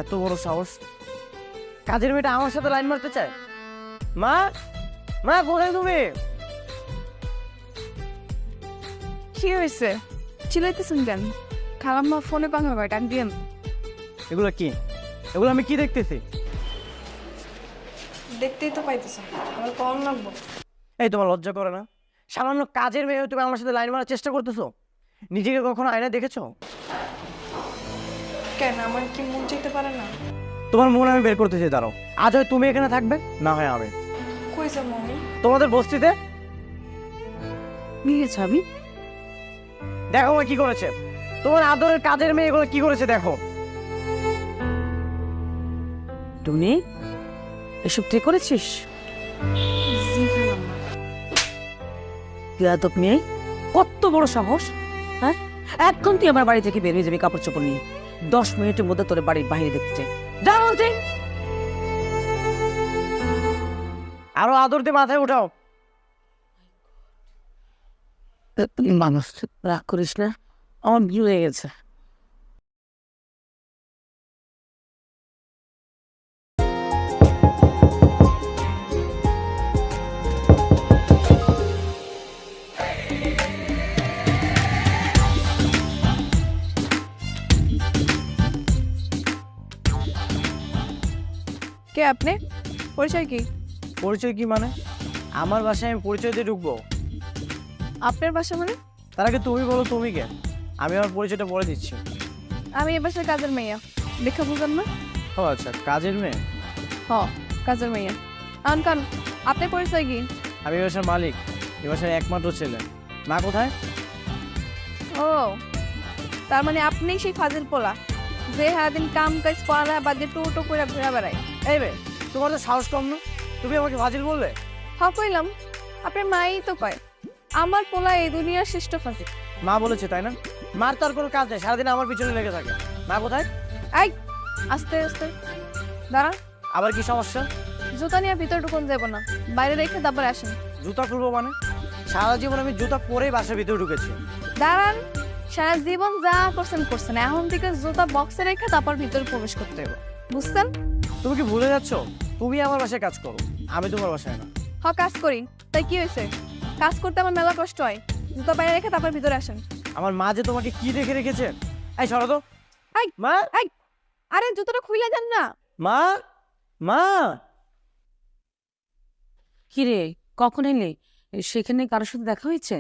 এত বড় সাহস, কাজের মেয়েটা আমার সাথে লাইন মারতে চায়। মা, মা কোথায় তুমি? কি হয়েছে? চিলাইতেছেন কেন? খালাম্মা ফোনে কথা কয়, ডাক দিয়েন। এগুলো কি? এগুলো আমি কি দেখতেছি? দেখতেই তো পাইতেছেন, আমার কম লাগবো। এই তোমার লজ্জা করে না? সামান্য কাজের মেয়ে হয়ে তুমি আমার সাথে লাইন মারার চেষ্টা করতেছো? নিজেকে কখনো আয়নায় দেখেছো? কেন, আমার কি মন চাইতে পারে না? তোমার মন আমি বের করতেছি, দাঁড়াও। আজ হয় তুমি এখানে থাকবে, না হয় আমি। কই যাবো আমি? তোমাদের বস্তিতে। নিয়ে যাবি? দেখো ও কি করেছে, তোমার আদরের কাজের মেয়ে এগুলো কি করেছে দেখো। টুনি, এসব ঠিক করেছিস? জি খালাম্মা। বেয়াদব মেয়ে, কত বড় সাহস! হ্যাঁ, এখন তুই আমার বাড়ি থেকে বের হয়ে যাবি কাপড় চোপড় নিয়ে। 10 মিনিটের মধ্যে তোর বাড়ির বাইরে দেখতে চাই। যা বলছি। আরো আদর দিয়ে মাথায় উঠাও। মানুষ, রাগ করিস না, আমার বিয়ে হয়ে গেছে। কে আপনি? পরিচয় কি? পরিচয় কি মানে? আমার বাসায় আমি পরিচয় দিয়ে ঢুকবো? আপনার বাসা মানে? তার আগে তুমি বলো তুমি কে? আমি আমার পরিচয়টা বলে দিচ্ছি। আমি এ বাসার কাজের মেয়ে। দেখা বুঝেন না? ও আচ্ছা, কাজের মেয়ে। হ, কাজের মেয়ে। আনকান, আপনার পরিচয় কি? আমি এই বাসার মালিক, এই বাসার একমাত্র ছেলে। মা কোথায়? ও, তার মানে আপনিই সেই ফাজিল পোলা যে সারাদিন কাম কাজ পড়ালেখা বাদ দিয়ে টোটো করে ঘুরে বেড়ায়। এই বে, তোমার তো সাহস কম না, তুমি আমাকে ফাজিল বললে? হ কইলাম, আপনার মাই তো কয় আমার পোলা এই দুনিয়ার শ্রেষ্ঠ ফাজিল। মা বলেছে তাই না? মার তো আর কোনো কাজ নেই, সারাদিন আমার পিছনে লেগে থাকে। মা কোথায়? এই, আস্তে আস্তে দাঁড়ান। আবার কি সমস্যা? জুতা নিয়ে ভিতরে ঢুকুন যাব না, বাইরে রেখে তারপর আসেন। জুতা খুলবো মানে? সারা জীবন আমি জুতা পরেই বাসার ভিতরে ঢুকেছি। দাঁড়ান, সারা জীবন যা করছেন করছেন, এখন থেকে জুতা বক্সে রেখে তারপর ভিতরে প্রবেশ করতে হবে, বুঝছেন? তুমি কি ভুলে যাচ্ছ? তুমি আমার বাসায় কাজ করো, আমি তোমার বাসায় না। হ, কাজ করি, তাই কি হয়েছে? কাজ করতে আমার মেলা কষ্ট হয়। জুতা বাইরে রেখে তারপর ভিতরে আসেন। আমার মা যে তোমাকে কি দেখে রেখেছে। এই সরো তো। এই, মা, এই, আরে জুতোটা খুলে যান না। মা, মা। কি রে, কখন এলি? সেখানে কারোর সাথে দেখা হয়েছে?